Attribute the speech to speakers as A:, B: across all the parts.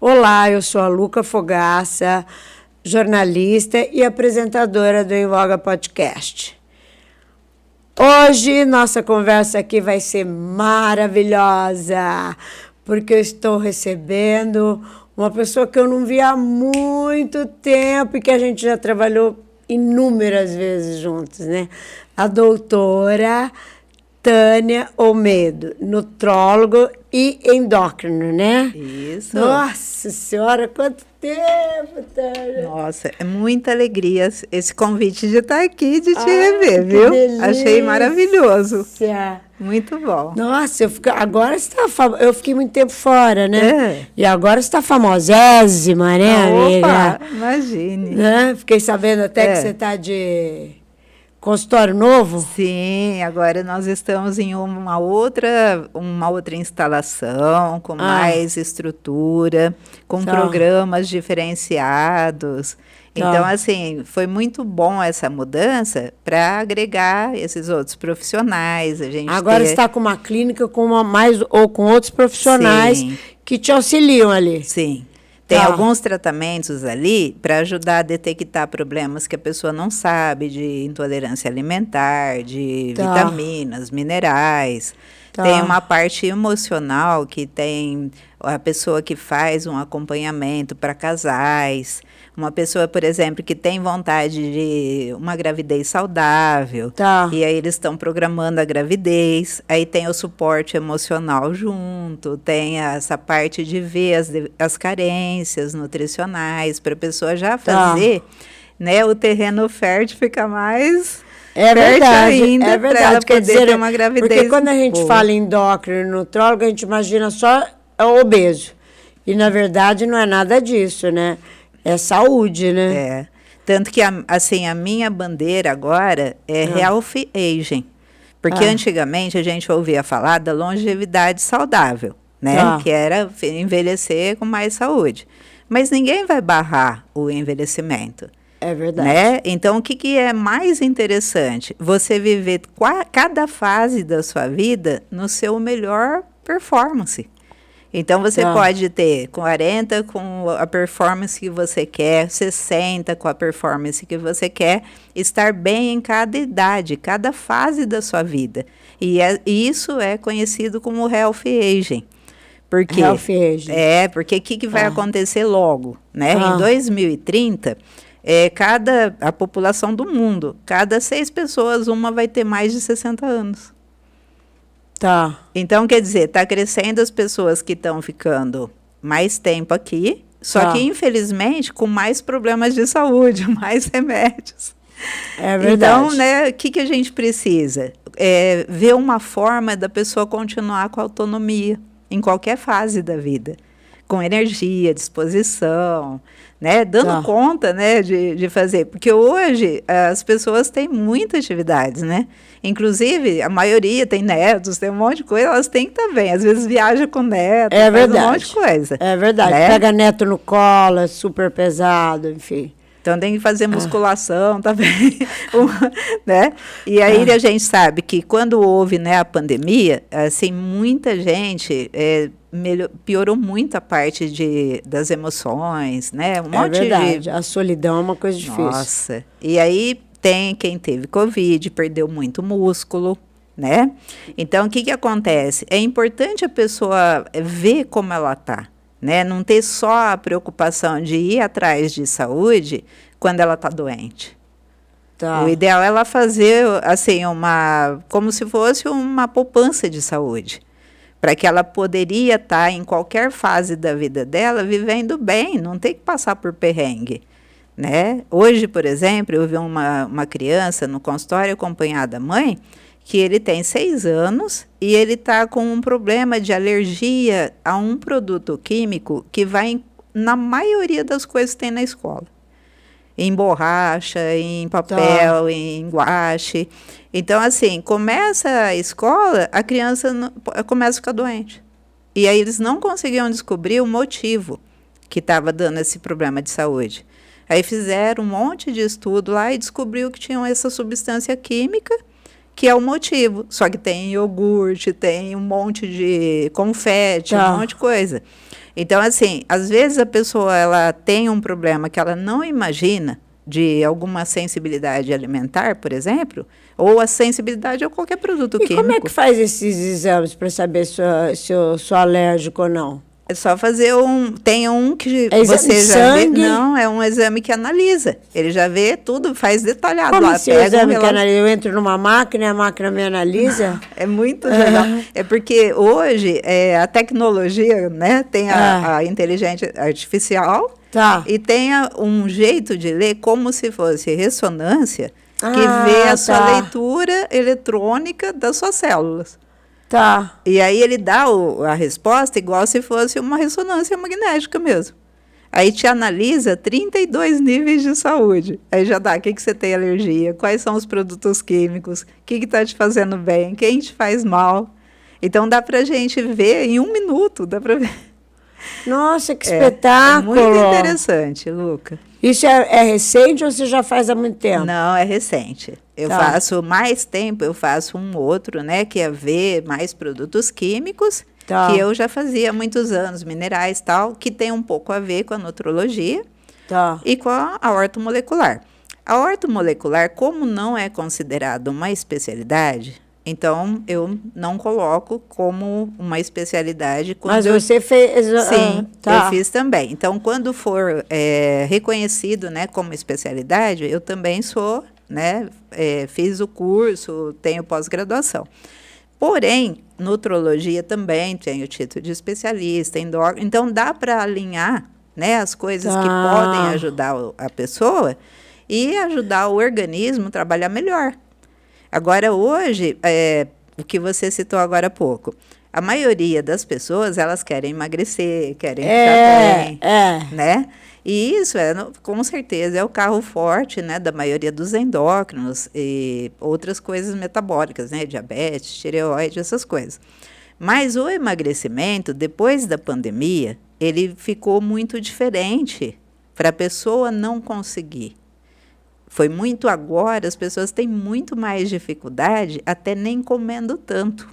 A: Olá, eu sou a Luca Fogaça, jornalista e apresentadora do Em Voga Podcast. Hoje nossa conversa aqui vai ser maravilhosa, porque eu estou recebendo uma pessoa que eu não vi há muito tempo e que a gente já trabalhou inúmeras vezes juntos, né? A doutora Tânia Olmedo, nutrólogo e endócrino, né?
B: Isso.
A: Nossa Senhora, quanto tempo, Tânia!
B: Nossa, é muita alegria esse convite de estar aqui, de te rever, viu?
A: Delícia.
B: Achei maravilhoso. Muito bom.
A: Nossa, agora você está eu fiquei muito tempo fora, né?
B: É.
A: E agora você está famosésima, né, amiga?
B: Opa, imagine.
A: Né? Fiquei sabendo até que você está de consultório novo.
B: Sim, agora nós estamos em uma outra instalação, com mais estrutura, com programas diferenciados. Então, assim, foi muito bom essa mudança para agregar esses outros profissionais.
A: Agora está com uma clínica com ou com outros profissionais. Sim. Que te auxiliam ali.
B: Sim. Tem alguns tratamentos ali para ajudar a detectar problemas que a pessoa não sabe, de intolerância alimentar, de vitaminas, minerais. Tem uma parte emocional que tem a pessoa que faz um acompanhamento para casais. Uma pessoa, por exemplo, que tem vontade de uma gravidez saudável. E aí eles estão programando a gravidez. Aí tem o suporte emocional junto. Tem essa parte de ver as carências nutricionais para a pessoa já fazer, né, o terreno fértil ficar mais...
A: É verdade,
B: ainda,
A: é verdade.
B: Quer dizer, ter uma gravidez.
A: Porque quando a gente fala em endócrino e nutrólogo, a gente imagina só obeso. E, na verdade, não é nada disso, né? É saúde, né?
B: É. Tanto que, assim, a minha bandeira agora é Healthy Aging. Porque antigamente a gente ouvia falar da longevidade saudável, né? Que era envelhecer com mais saúde. Mas ninguém vai barrar o envelhecimento.
A: É verdade.
B: Né? Então, o que é mais interessante? Você viver cada fase da sua vida no seu melhor performance. Então, você pode ter 40 com a performance que você quer, 60 com a performance que você quer, estar bem em cada idade, cada fase da sua vida. E isso é conhecido como Healthy Aging. Porque, porque o que vai acontecer logo? Né? Em 2030... a população do mundo, cada 6 pessoas, uma vai ter mais de 60 anos. Então, quer dizer, está crescendo as pessoas que estão ficando mais tempo aqui, só que, infelizmente, com mais problemas de saúde, mais remédios.
A: É verdade.
B: Então, né, o que a gente precisa? Ver uma forma da pessoa continuar com a autonomia em qualquer fase da vida. Com energia, disposição, né, dando conta, né, de fazer. Porque hoje as pessoas têm muitas atividades, né? Inclusive, a maioria tem netos, tem um monte de coisa, elas têm que estar bem. Às vezes viaja com neto, faz um monte de coisa.
A: É verdade. Né? Pega neto no colo, é super pesado, enfim.
B: Então, tem que fazer musculação também, né? E aí a gente sabe que quando houve, né, a pandemia, assim, muita gente piorou muito a parte das emoções, né?
A: Verdade, a solidão é uma coisa difícil.
B: Nossa, e aí tem quem teve Covid, perdeu muito músculo, né? Então, o que acontece? É importante a pessoa ver como ela está. Né? Não ter só a preocupação de ir atrás de saúde quando ela está doente. O ideal é ela fazer assim, como se fosse uma poupança de saúde, para que ela poderia estar em qualquer fase da vida dela vivendo bem, não ter que passar por perrengue. Né? Hoje, por exemplo, eu vi uma criança no consultório acompanhada da mãe, que ele tem 6 anos e ele está com um problema de alergia a um produto químico que vai na maioria das coisas que tem na escola. Em borracha, em papel, em guache. Então, assim, começa a escola, a criança começa a ficar doente. E aí eles não conseguiam descobrir o motivo que estava dando esse problema de saúde. Aí fizeram um monte de estudo lá e descobriu que tinham essa substância química que é o motivo. Só que tem iogurte, tem um monte de confete, um monte de coisa. Então, assim, às vezes a pessoa ela tem um problema que ela não imagina, de alguma sensibilidade alimentar, por exemplo, ou a sensibilidade a qualquer produto químico.
A: E como é que faz esses exames para saber se eu sou alérgico ou não?
B: É só fazer tem um que
A: você
B: já vê. Não, é um exame que analisa. Ele já vê tudo, faz detalhado.
A: Como
B: lá,
A: assim, o exame que analisa? Eu entro numa máquina e a máquina me analisa?
B: É muito legal. É porque hoje a tecnologia, né, tem a inteligência artificial e tem um jeito de ler como se fosse ressonância, que vê a sua leitura eletrônica das suas células.
A: Tá.
B: E aí ele dá a resposta igual se fosse uma ressonância magnética mesmo. Aí te analisa 32 níveis de saúde. Aí já dá o que você tem alergia, quais são os produtos químicos, o que está te fazendo bem, quem te faz mal. Então dá pra gente ver em 1 minuto, dá pra ver.
A: Nossa, que espetáculo!
B: É muito interessante, Luca.
A: Isso é recente ou você já faz há muito tempo?
B: Não, é recente. Eu faço mais tempo, eu faço um outro, né, que é ver mais produtos químicos, que eu já fazia há muitos anos, minerais e tal, que tem um pouco a ver com a nutrologia e com a ortomolecular. A ortomolecular, como não é considerada uma especialidade, então eu não coloco como uma especialidade.
A: Mas você fez...
B: Sim, eu fiz também. Então, quando for reconhecido, né, como especialidade, eu também sou, né, fiz o curso, tenho pós-graduação. Porém, nutrologia também tem o título de especialista, endócrino. Então, dá para alinhar, né, as coisas que podem ajudar a pessoa e ajudar o organismo a trabalhar melhor. Agora, hoje, o que você citou agora há pouco, a maioria das pessoas, elas querem emagrecer, querem ficar bem, né? E isso, com certeza, é o carro forte, né, da maioria dos endócrinos e outras coisas metabólicas, né, diabetes, tireoide, essas coisas. Mas o emagrecimento, depois da pandemia, ele ficou muito diferente para a pessoa não conseguir. Foi muito agora, as pessoas têm muito mais dificuldade, até nem comendo tanto.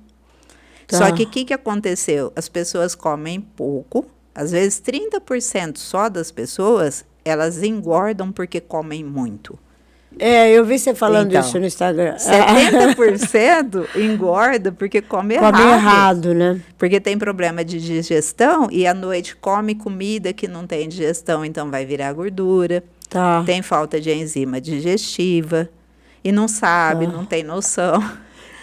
B: Só que o que aconteceu? As pessoas comem pouco, às vezes 30% só das pessoas, elas engordam porque comem muito.
A: Eu vi você falando isso no Instagram.
B: 70% engorda porque come errado.
A: Come errado, né?
B: Porque tem problema de digestão e à noite come comida que não tem digestão, então vai virar gordura. Tem falta de enzima digestiva e não sabe, não tem noção.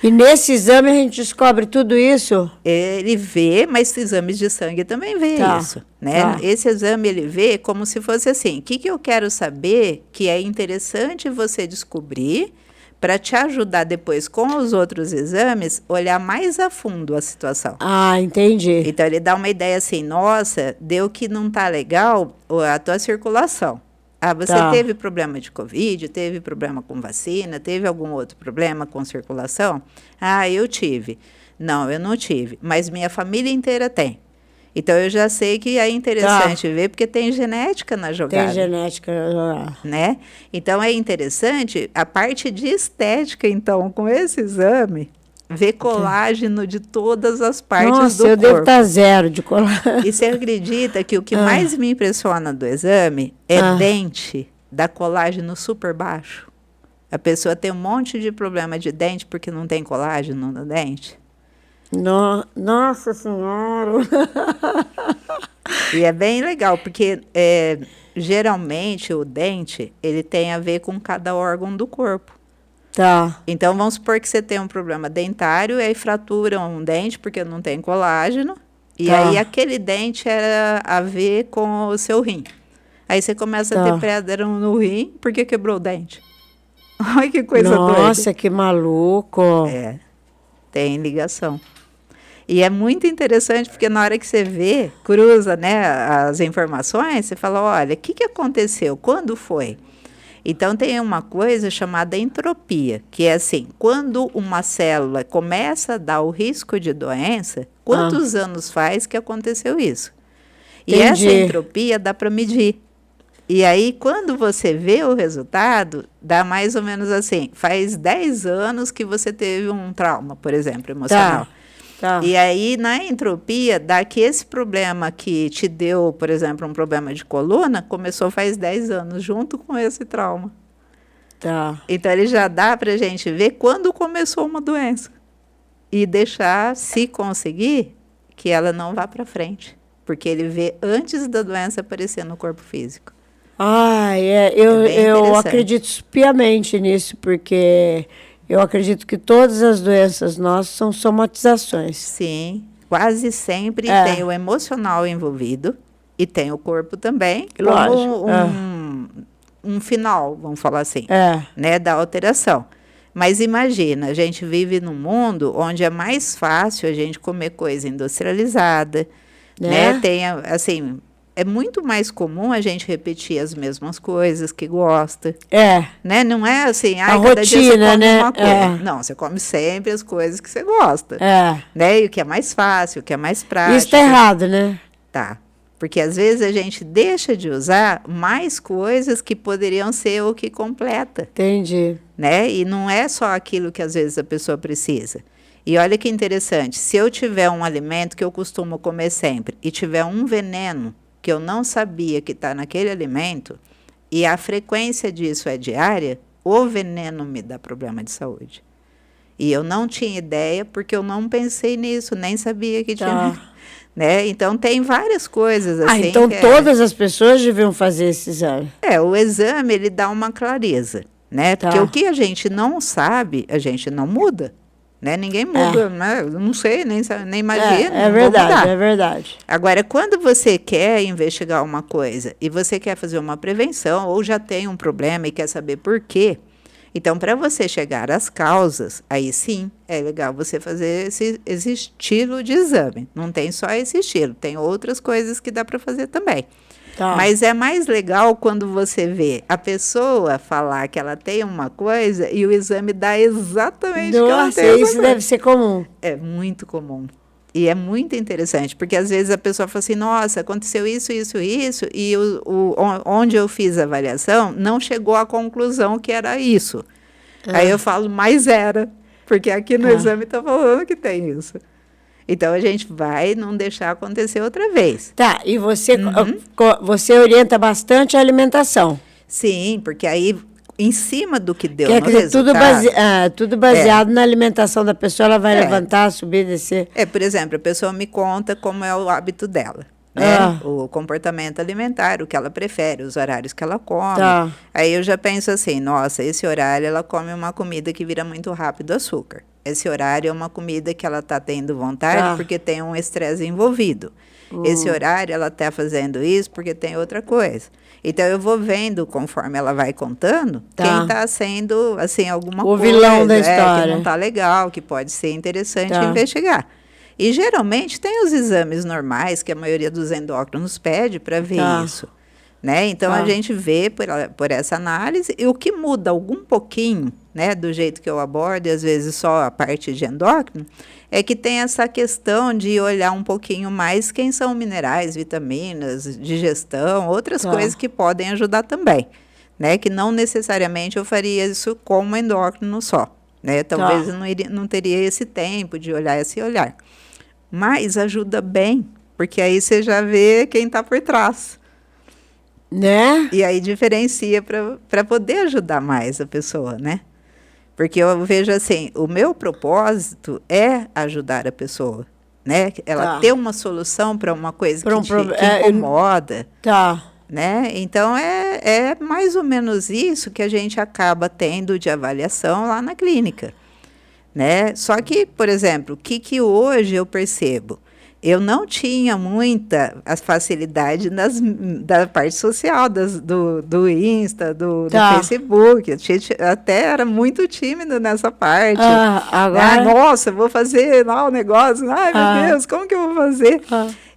A: E nesse exame a gente descobre tudo isso?
B: Ele vê, mas exames de sangue também vê isso, né? Esse exame ele vê como se fosse assim, o que eu quero saber que é interessante você descobrir para te ajudar depois com os outros exames, olhar mais a fundo a situação.
A: Entendi.
B: Então ele dá uma ideia assim, nossa, deu que não tá legal a tua circulação. Você teve problema de Covid, teve problema com vacina, teve algum outro problema com circulação? Eu tive. Não, eu não tive, mas minha família inteira tem. Então, eu já sei que é interessante ver, porque tem genética na jogada.
A: Tem genética na jogada.
B: Né? Então, é interessante a parte de estética, então, com esse exame, ver colágeno de todas as partes do corpo.
A: Eu devo estar zero de colágeno.
B: E você acredita que o que mais me impressiona do exame é dente, dá colágeno super baixo? A pessoa tem um monte de problema de dente porque não tem colágeno no dente.
A: Nossa Senhora!
B: E é bem legal, porque geralmente o dente ele tem a ver com cada órgão do corpo. Então, vamos supor que você tem um problema dentário e aí fratura um dente porque não tem colágeno. E aí aquele dente era a ver com o seu rim. Aí você começa a ter pedra no rim porque quebrou o dente. Olha que coisa doida.
A: Nossa, que maluco.
B: Tem ligação. E é muito interessante porque na hora que você vê, cruza, né, as informações, você fala, olha, o que aconteceu? Quando foi? Então, tem uma coisa chamada entropia, que é assim, quando uma célula começa a dar o risco de doença, quantos anos faz que aconteceu isso? E essa entropia dá para medir. E aí, quando você vê o resultado, dá mais ou menos assim, faz 10 anos que você teve um trauma, por exemplo, emocional.
A: Tá.
B: E aí, na entropia, dá que esse problema que te deu, por exemplo, um problema de coluna, começou faz 10 anos, junto com esse trauma.
A: Tá.
B: Então, ele já dá para a gente ver quando começou uma doença. E deixar, se conseguir, que ela não vá para frente. Porque ele vê antes da doença aparecer no corpo físico.
A: Eu acredito piamente nisso, porque eu acredito que todas as doenças nossas são somatizações.
B: Sim, quase sempre tem o emocional envolvido e tem o corpo também,
A: Lógico.
B: como um final, vamos falar assim, né, da alteração. Mas imagina, a gente vive num mundo onde é mais fácil a gente comer coisa industrializada, né? Tem, assim, é muito mais comum a gente repetir as mesmas coisas que gosta. Né? Não é assim,
A: a
B: cada
A: rotina,
B: dia você come
A: né?
B: uma coisa. Não, você come sempre as coisas que você gosta. Né? E o que é mais fácil, o que é mais prático.
A: Isso tá errado, né?
B: Tá. Porque às vezes a gente deixa de usar mais coisas que poderiam ser o que completa.
A: Entendi.
B: Né? E não é só aquilo que às vezes a pessoa precisa. E olha que interessante, se eu tiver um alimento que eu costumo comer sempre e tiver um veneno que eu não sabia que está naquele alimento, e a frequência disso é diária, o veneno me dá problema de saúde. E eu não tinha ideia porque eu não pensei nisso, nem sabia que tinha. Né? Então, tem várias coisas assim.
A: Então, todas as pessoas deviam fazer esse exame.
B: O exame, ele dá uma clareza, né? Porque o que a gente não sabe, a gente não muda. Né? Ninguém muda, né? Eu não sei, nem imagino.
A: É verdade, é verdade.
B: Agora, quando você quer investigar uma coisa e você quer fazer uma prevenção ou já tem um problema e quer saber por quê, então, para você chegar às causas, aí sim, é legal você fazer esse estilo de exame. Não tem só esse estilo, tem outras coisas que dá para fazer também. Mas é mais legal quando você vê a pessoa falar que ela tem uma coisa e o exame dá exatamente o que ela tem.
A: Isso deve ser comum.
B: É muito comum. E é muito interessante, porque às vezes a pessoa fala assim, nossa, aconteceu isso, e onde eu fiz a avaliação não chegou à conclusão que era isso. Aí eu falo, mas era, porque aqui no exame está falando que tem isso. Então, a gente vai não deixar acontecer outra vez.
A: Tá, e você orienta bastante a alimentação.
B: Sim, porque aí, em cima do que deu no resultado...
A: Tudo baseado na alimentação da pessoa, ela vai levantar, subir, descer.
B: Por exemplo, a pessoa me conta como é o hábito dela. Né? O comportamento alimentar, o que ela prefere, os horários que ela come. Aí eu já penso assim, nossa, esse horário ela come uma comida que vira muito rápido açúcar. Esse horário é uma comida que ela está tendo vontade porque tem um estresse envolvido. Esse horário ela está fazendo isso porque tem outra coisa. Então, eu vou vendo, conforme ela vai contando, quem está sendo, assim, alguma coisa... O
A: vilão da história.
B: Que não está legal, que pode ser interessante investigar. E, geralmente, tem os exames normais, que a maioria dos endócrinos pede para ver isso. Né? Então, a gente vê por essa análise, e o que muda algum pouquinho, né, do jeito que eu abordo, e às vezes só a parte de endócrino, é que tem essa questão de olhar um pouquinho mais quem são minerais, vitaminas, digestão, outras coisas que podem ajudar também. Né? Que não necessariamente eu faria isso como endócrino só. Né? Talvez eu não teria esse tempo de olhar esse olhar. Mas ajuda bem, porque aí você já vê quem está por trás.
A: Né?
B: E aí diferencia para poder ajudar mais a pessoa, né? Porque eu vejo assim, o meu propósito é ajudar a pessoa, né? Ela ter uma solução para uma coisa que incomoda. Né? Então, é mais ou menos isso que a gente acaba tendo de avaliação lá na clínica. Né? Só que, por exemplo, o que hoje eu percebo? Eu não tinha muita facilidade da parte social, do Insta, do Facebook. Eu até era muito tímido nessa parte.
A: Agora...
B: nossa, vou fazer lá o negócio. Ai, meu Deus, como que eu vou fazer?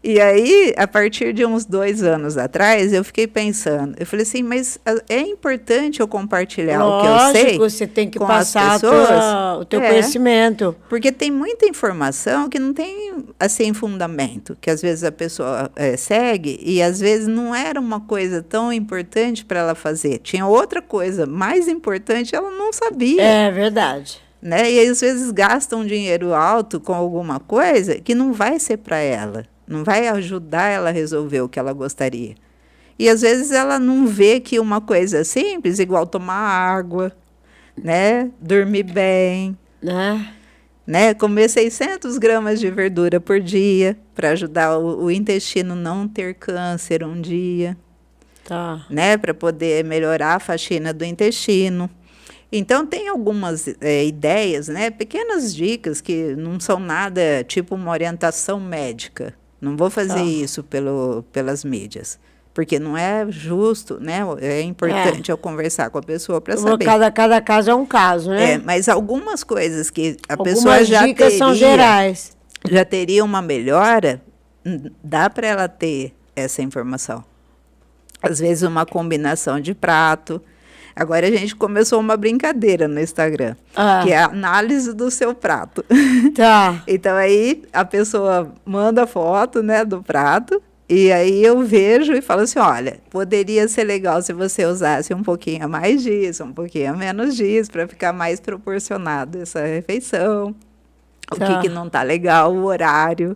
B: E aí, a partir de uns 2 anos atrás, eu fiquei pensando, eu falei assim, mas é importante eu compartilhar o que eu sei.
A: Lógico, você tem que
B: com
A: passar
B: as pessoas.
A: o teu conhecimento.
B: Porque tem muita informação que não tem, assim, fundamento, que às vezes a pessoa segue e às vezes não era uma coisa tão importante para ela fazer. Tinha outra coisa mais importante, ela não sabia.
A: É verdade.
B: Né? E às vezes gasta um dinheiro alto com alguma coisa que não vai ser para ela, não vai ajudar ela a resolver o que ela gostaria. E às vezes ela não vê que uma coisa simples, igual tomar água, né? Dormir bem, né? Comer 600 gramas de verdura por dia para ajudar o intestino não ter câncer um dia, né? Para poder melhorar a faxina do intestino. Então, tem algumas ideias, né? Pequenas dicas que não são nada tipo uma orientação médica. Não vou fazer isso pelas mídias, porque não é justo, né? É importante eu conversar com a pessoa para saber.
A: Cada caso é um caso, né?
B: Mas algumas coisas que
A: algumas
B: pessoa já
A: dicas
B: teria,
A: são gerais.
B: já teria uma melhora, dá para ela ter essa informação. Às vezes, uma combinação de prato. Agora a gente começou uma brincadeira no Instagram, que é a análise do seu prato.
A: Tá.
B: Então aí a pessoa manda foto, né, do prato, e aí eu vejo e falo assim, olha, poderia ser legal se você usasse um pouquinho a mais disso, um pouquinho a menos disso, para ficar mais proporcionado essa refeição. O que não tá legal, o horário.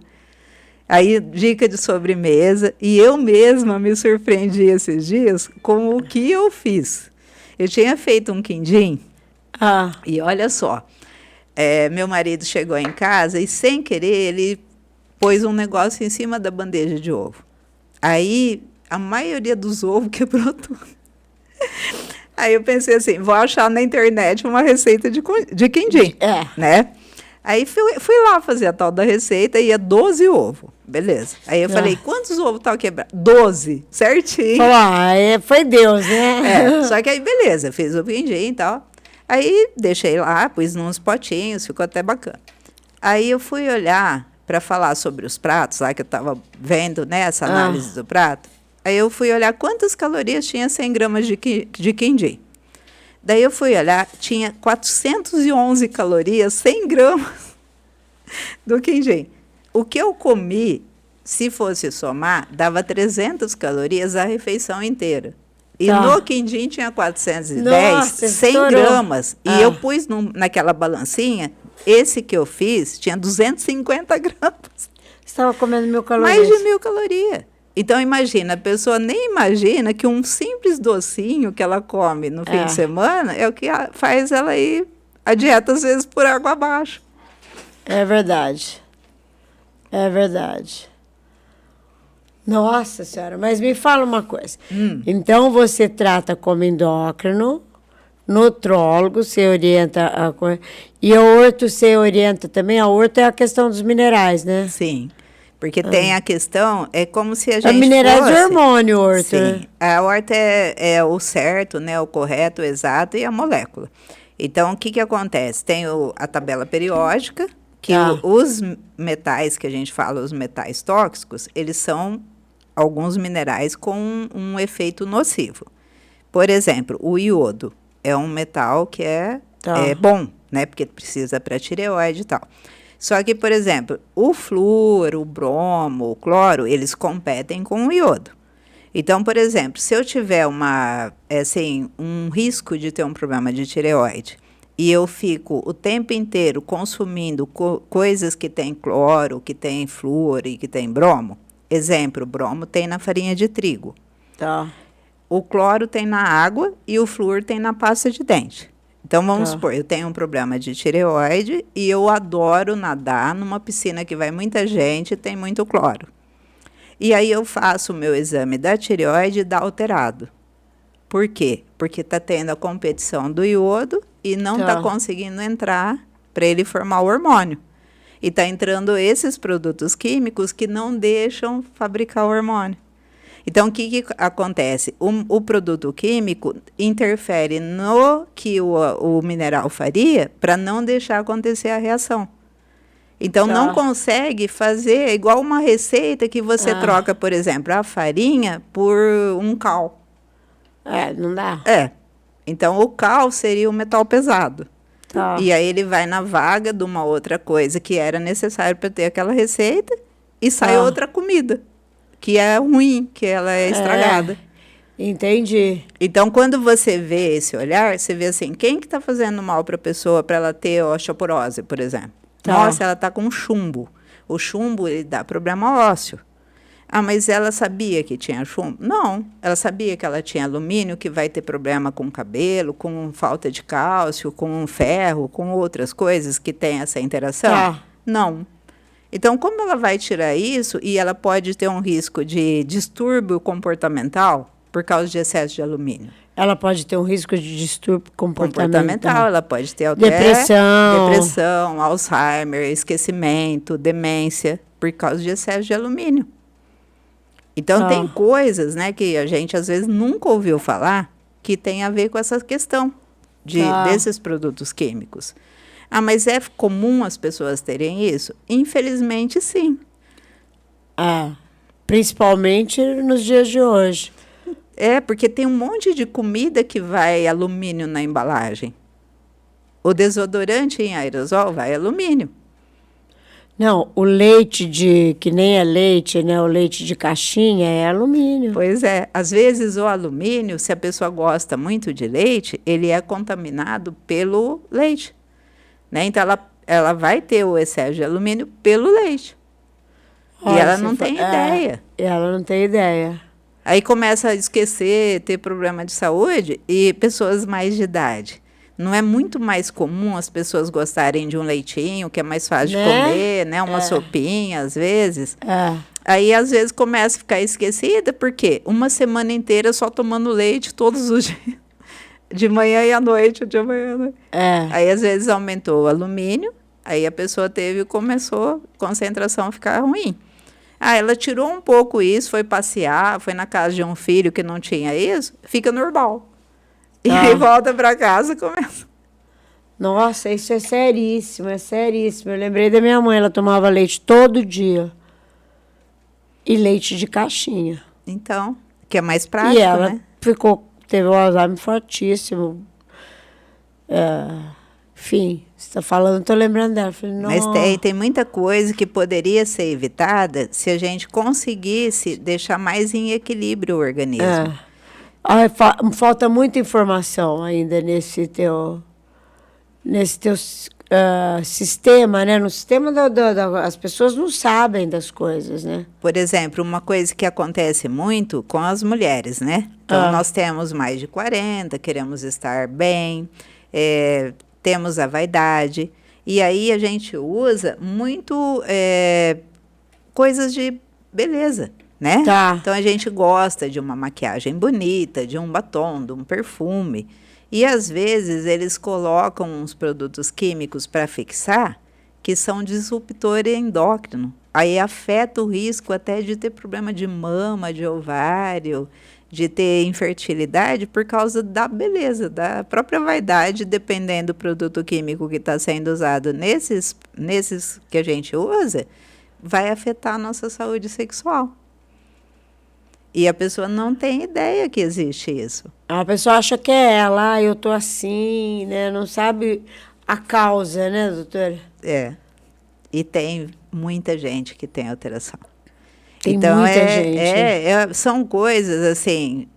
B: Aí, dica de sobremesa. E eu mesma me surpreendi esses dias com o que eu fiz. Eu tinha feito um quindim, e olha só, meu marido chegou em casa e, sem querer, ele pôs um negócio em cima da bandeja de ovo. Aí, a maioria dos ovos quebrou tudo. Aí eu pensei assim, vou achar na internet uma receita de quindim, né? Aí fui lá fazer a tal da receita, ia 12 ovos. Beleza. Aí eu falei, quantos ovos estavam quebrados? 12, certinho.
A: Foi Deus, né?
B: Só que aí, beleza, fiz o quindim e tal. Aí deixei lá, pus nos potinhos, ficou até bacana. Aí eu fui olhar para falar sobre os pratos, lá que eu estava vendo, né, essa análise do prato. Aí eu fui olhar quantas calorias tinha 100 gramas de quindim. Daí eu fui olhar, tinha 411 calorias, 100 gramas do quindim. O que eu comi, se fosse somar, dava 300 calorias a refeição inteira. E no quindim tinha 410,
A: Nossa,
B: 100 gramas. E eu pus naquela balancinha, esse que eu fiz tinha 250 gramas.
A: Você estava comendo 1.000 calorias.
B: Mais de 1.000 calorias. Então, imagina, a pessoa nem imagina que um simples docinho que ela come no fim de semana é o que faz ela ir a dieta, às vezes, por água abaixo.
A: É verdade. É verdade. Nossa Senhora, mas me fala uma coisa. Então, você trata como endócrino, nutrólogo, você orienta a coisa. E a orto, você orienta também? A orto é a questão dos minerais, né?
B: Sim. Porque tem a questão, é como se a gente
A: minerais
B: fosse...
A: de hormônio, orto.
B: Sim.
A: Né?
B: A horta é o certo, né, o correto, o exato, e a molécula. Então, o que acontece? Tem a tabela periódica, que os metais que a gente fala, os metais tóxicos, eles são alguns minerais com um efeito nocivo. Por exemplo, o iodo é um metal que é bom, né, porque precisa para tireoide e tal. Só que, por exemplo, o flúor, o bromo, o cloro, eles competem com o iodo. Então, por exemplo, se eu tiver um risco de ter um problema de tireoide e eu fico o tempo inteiro consumindo coisas que têm cloro, que têm flúor e que têm bromo, exemplo, o bromo tem na farinha de trigo. O cloro tem na água e o flúor tem na pasta de dente. Então, vamos supor, eu tenho um problema de tireoide e eu adoro nadar numa piscina que vai muita gente e tem muito cloro. E aí eu faço o meu exame da tireoide e dá alterado. Por quê? Porque está tendo a competição do iodo e não está conseguindo entrar para ele formar o hormônio. E está entrando esses produtos químicos que não deixam fabricar o hormônio. Então, o que acontece? O produto químico interfere no que o mineral faria para não deixar acontecer a reação. Então, não
A: Tá.
B: consegue fazer igual uma receita que você troca, por exemplo, a farinha por um cal.
A: Não dá.
B: Então, o cal seria o metal pesado.
A: Tá.
B: E aí ele vai na vaga de uma outra coisa que era necessário para ter aquela receita e sai outra comida, que é ruim, que ela é estragada.
A: Entendi.
B: Então, quando você vê esse olhar, você vê assim, quem que está fazendo mal para a pessoa para ela ter osteoporose, por exemplo?
A: Tá.
B: Nossa, ela está com chumbo. O chumbo, ele dá problema ósseo. Ah, mas ela sabia que tinha chumbo? Não, ela sabia que ela tinha alumínio, que vai ter problema com o cabelo, com falta de cálcio, com ferro, com outras coisas que tem essa interação?
A: Tá.
B: Não. Então, como ela vai tirar isso e ela pode ter um risco de distúrbio comportamental por causa de excesso de alumínio?
A: Ela pode ter um risco de distúrbio comportamental.
B: Ela pode ter até depressão, Alzheimer, esquecimento, demência, por causa de excesso de alumínio. Então, tem coisas, né, que a gente às vezes nunca ouviu falar que tem a ver com essa questão desses produtos químicos. Ah, mas é comum as pessoas terem isso? Infelizmente, sim.
A: Principalmente nos dias de hoje.
B: Porque tem um monte de comida que vai alumínio na embalagem. O desodorante em aerosol vai alumínio.
A: Não, o leite que nem é leite, né? O leite de caixinha é alumínio.
B: Pois é. Às vezes o alumínio, se a pessoa gosta muito de leite, ele é contaminado pelo leite. Né? Então, ela vai ter o excesso de alumínio pelo leite. E ela não tem ideia.
A: Ela não tem ideia.
B: Aí começa a esquecer, ter problema de saúde e pessoas mais de idade. Não é muito mais comum as pessoas gostarem de um leitinho, que é mais fácil de comer, né? Uma sopinha, às vezes. Aí, às vezes, começa a ficar esquecida, porque uma semana inteira só tomando leite todos os dias. De manhã e à noite, de manhã e à noite. Aí, às vezes, aumentou o alumínio, aí a pessoa começou a concentração a ficar ruim. Ela tirou um pouco isso, foi passear, foi na casa de um filho que não tinha isso, fica normal. E aí volta para casa e começa.
A: Nossa, isso é seríssimo, é seríssimo. Eu lembrei da minha mãe, ela tomava leite todo dia. E leite de caixinha.
B: Então, que é mais prático,
A: e ela
B: né?
A: Teve um Alzheimer fortíssimo. Enfim, você está falando, estou lembrando dela. Falei,
B: mas tem muita coisa que poderia ser evitada se a gente conseguisse deixar mais em equilíbrio o organismo.
A: Falta muita informação ainda nesse teu sistema, né? No sistema as pessoas não sabem das coisas, né?
B: Por exemplo, uma coisa que acontece muito com as mulheres, né? Então, nós temos mais de 40, queremos estar bem, temos a vaidade, e aí a gente usa muito coisas de beleza, né? Então, a gente gosta de uma maquiagem bonita, de um batom, de um perfume. E, às vezes, eles colocam uns produtos químicos para fixar que são disruptor endócrino. Aí afeta o risco até de ter problema de mama, de ovário, de ter infertilidade por causa da beleza, da própria vaidade, dependendo do produto químico que está sendo usado nesses que a gente usa, vai afetar a nossa saúde sexual. E a pessoa não tem ideia que existe isso.
A: A pessoa acha que é ela, eu tô assim, né? Não sabe a causa, né, doutora?
B: E tem muita gente que tem alteração.
A: Tem então, muita gente.
B: São coisas, assim,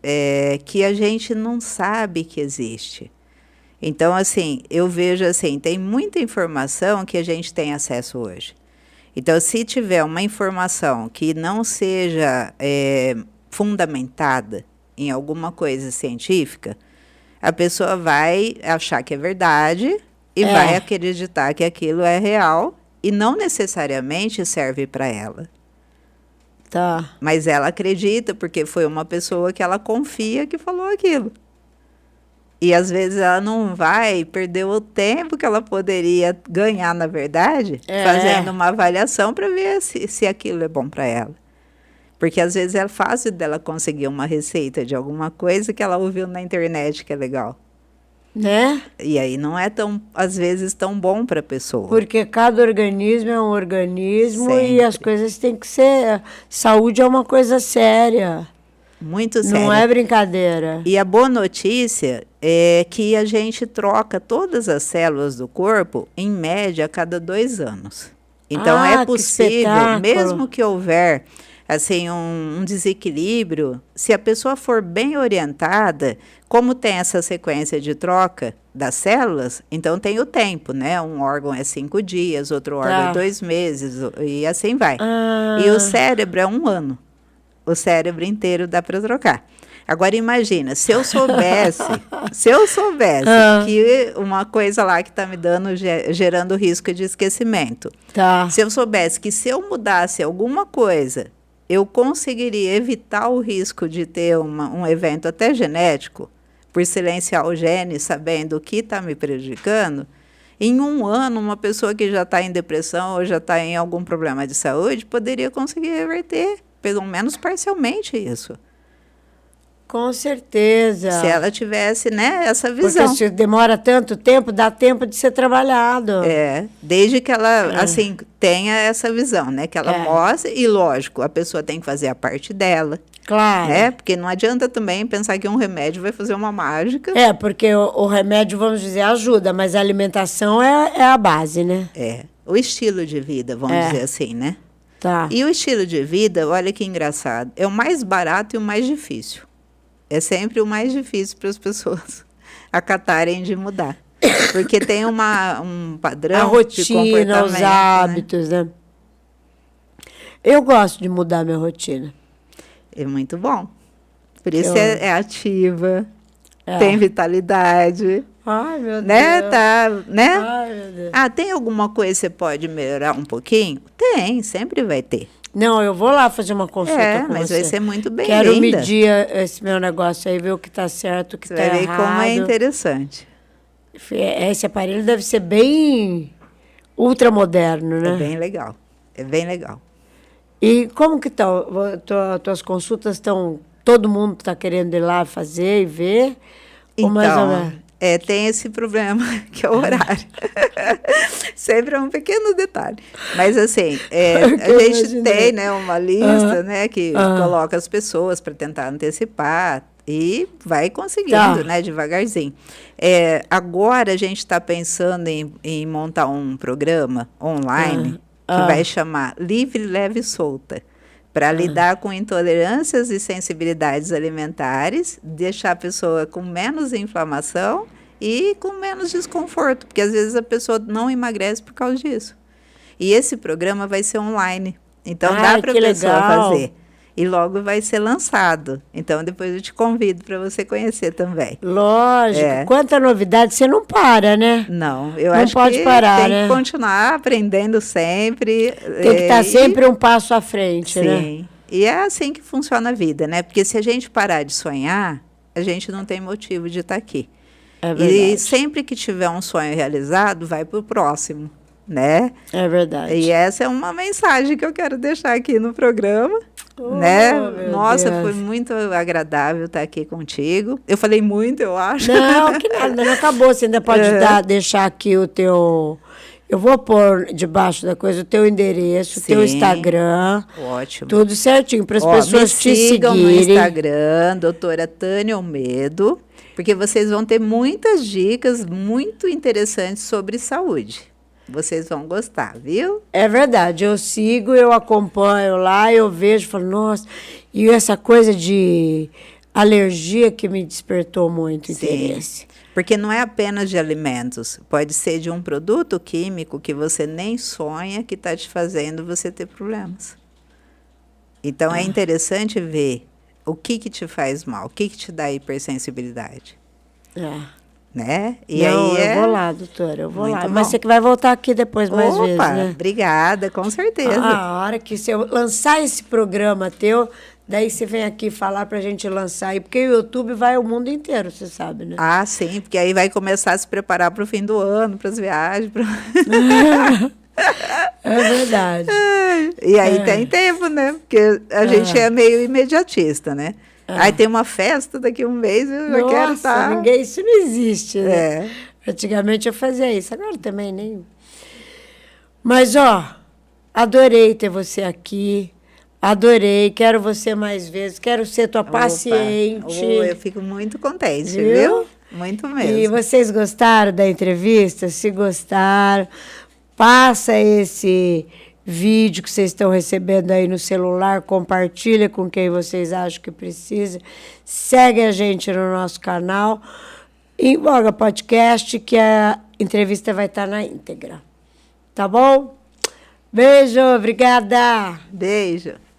B: que a gente não sabe que existe. Então, assim, eu vejo, assim, tem muita informação que a gente tem acesso hoje. Então, se tiver uma informação que não seja fundamentada em alguma coisa científica, a pessoa vai achar que é verdade e vai acreditar que aquilo é real e não necessariamente serve para ela.
A: Tá.
B: Mas ela acredita porque foi uma pessoa que ela confia que falou aquilo. E às vezes ela não vai perder o tempo que ela poderia ganhar, na verdade, fazendo uma avaliação para ver se aquilo é bom para ela. Porque às vezes é fácil dela conseguir uma receita de alguma coisa que ela ouviu na internet que é legal.
A: Né?
B: E aí não é tão, às vezes, tão bom para a pessoa.
A: Porque cada organismo é um organismo e
B: Sempre.
A: as coisas têm que ser. Saúde é uma coisa séria.
B: Muito
A: Não
B: séria.
A: é brincadeira.
B: E a boa notícia é que a gente troca todas as células do corpo, em média, a cada 2 anos. Então,
A: Ah,
B: é
A: que
B: possível,
A: espetáculo.
B: mesmo que houver assim, um desequilíbrio, se a pessoa for bem orientada, como tem essa sequência de troca das células, então tem o tempo, né? Um órgão é 5 dias, outro órgão é 2 meses, e assim vai. E o cérebro é 1 ano. O cérebro inteiro dá para trocar. Agora imagina, se eu soubesse que uma coisa lá que está me dando, gerando risco de esquecimento.
A: Tá.
B: Se eu soubesse que se eu mudasse alguma coisa, eu conseguiria evitar o risco de ter um evento até genético, por silenciar o gene, sabendo o que está me prejudicando, em 1 ano, uma pessoa que já está em depressão ou já está em algum problema de saúde, poderia conseguir reverter, pelo menos parcialmente, isso.
A: Com certeza.
B: Se ela tivesse, né, essa visão.
A: Porque se demora tanto tempo, dá tempo de ser trabalhado.
B: Desde que ela, assim, tenha essa visão, né? Que ela mostre, e lógico, a pessoa tem que fazer a parte dela.
A: Claro.
B: Né? Porque não adianta também pensar que um remédio vai fazer uma mágica.
A: Porque o remédio, vamos dizer, ajuda, mas a alimentação é a base, né?
B: O estilo de vida, vamos dizer assim, né?
A: Tá.
B: E o estilo de vida, olha que engraçado, é o mais barato e o mais difícil. É sempre o mais difícil para as pessoas acatarem de mudar. Porque tem um padrão
A: a rotina,
B: de comportamento,
A: os hábitos, né? Eu gosto de mudar minha rotina.
B: É muito bom. Por isso é ativa, tem vitalidade.
A: Ai, meu
B: né?
A: Deus.
B: Né?
A: Ai, meu Deus.
B: Tem alguma coisa que você pode melhorar um pouquinho? Tem, sempre vai ter.
A: Não, eu vou lá fazer uma consulta com
B: mas
A: você.
B: vai ser muito bem-vinda.
A: Quero medir esse meu negócio aí, ver o que está certo, o que está errado.
B: Você vai ver como é interessante.
A: Esse aparelho deve ser bem ultramoderno, né?
B: É bem legal. É bem legal.
A: E como que estão? Tuas consultas estão... Todo mundo está querendo ir lá fazer e ver?
B: Então,
A: ou mais ou menos?
B: Tem esse problema, que é o horário. Sempre é um pequeno detalhe. Mas, assim, a gente tem, né, uma lista, né, que coloca as pessoas para tentar antecipar e vai conseguindo, né, devagarzinho. Agora, a gente está pensando em montar um programa online que vai chamar Livre, Leve e Solta, para lidar com intolerâncias e sensibilidades alimentares, deixar a pessoa com menos inflamação e com menos desconforto, porque às vezes a pessoa não emagrece por causa disso. E esse programa vai ser online, então dá para a pessoa fazer. E logo vai ser lançado. Então, depois eu te convido para você conhecer também.
A: Lógico. Quanta novidade, você não para, né?
B: Não, eu
A: não
B: acho
A: pode
B: que
A: parar,
B: tem
A: né?
B: que continuar aprendendo sempre.
A: Tem que estar sempre um passo à frente, né?
B: Sim. E é assim que funciona a vida, né? Porque se a gente parar de sonhar, a gente não tem motivo de estar aqui.
A: É verdade.
B: E sempre que tiver um sonho realizado, vai para o próximo, né?
A: É verdade.
B: E essa é uma mensagem que eu quero deixar aqui no programa. Né? Nossa,
A: Deus.
B: foi muito agradável estar aqui contigo. Eu falei muito, eu acho.
A: Não, que nada, não acabou. Você ainda pode deixar aqui o teu... Eu vou pôr debaixo da coisa o teu endereço, o teu Instagram.
B: Ótimo.
A: Tudo certinho, para as pessoas te
B: sigam
A: seguirem.
B: no Instagram, doutora Tânia Olmedo, porque vocês vão ter muitas dicas muito interessantes sobre saúde. Vocês vão gostar, viu?
A: É verdade, eu sigo, eu acompanho lá, eu vejo, falo, nossa, e essa coisa de alergia que me despertou muito interesse.
B: Porque não é apenas de alimentos, pode ser de um produto químico que você nem sonha que está te fazendo você ter problemas. Então, é interessante ver o que te faz mal, o que te dá hipersensibilidade. Né? E
A: não,
B: aí
A: eu vou lá, doutora, eu vou lá.
B: Bom.
A: Mas você que vai voltar aqui depois mais vezes, né?
B: Obrigada, com certeza.
A: A hora que você lançar esse programa teu, daí você vem aqui falar pra gente lançar aí, porque o YouTube vai ao mundo inteiro, você sabe, né?
B: Sim, porque aí vai começar a se preparar para o fim do ano, para as viagens.
A: É verdade.
B: E aí tem tempo, né? Porque a gente é meio imediatista, né? Aí tem uma festa daqui a um mês, eu já quero estar...
A: ninguém, isso não existe, né?
B: É.
A: Antigamente eu fazia isso, agora também nem... Mas, ó, adorei ter você aqui, adorei, quero você mais vezes, quero ser tua paciente.
B: Eu fico muito contente, viu? Muito mesmo.
A: E vocês gostaram da entrevista? Se gostaram, passa esse vídeo que vocês estão recebendo aí no celular, compartilha com quem vocês acham que precisa, segue a gente no nosso canal, Invoga Podcast, que a entrevista vai estar na íntegra. Tá bom? Beijo, obrigada!
B: Beijo!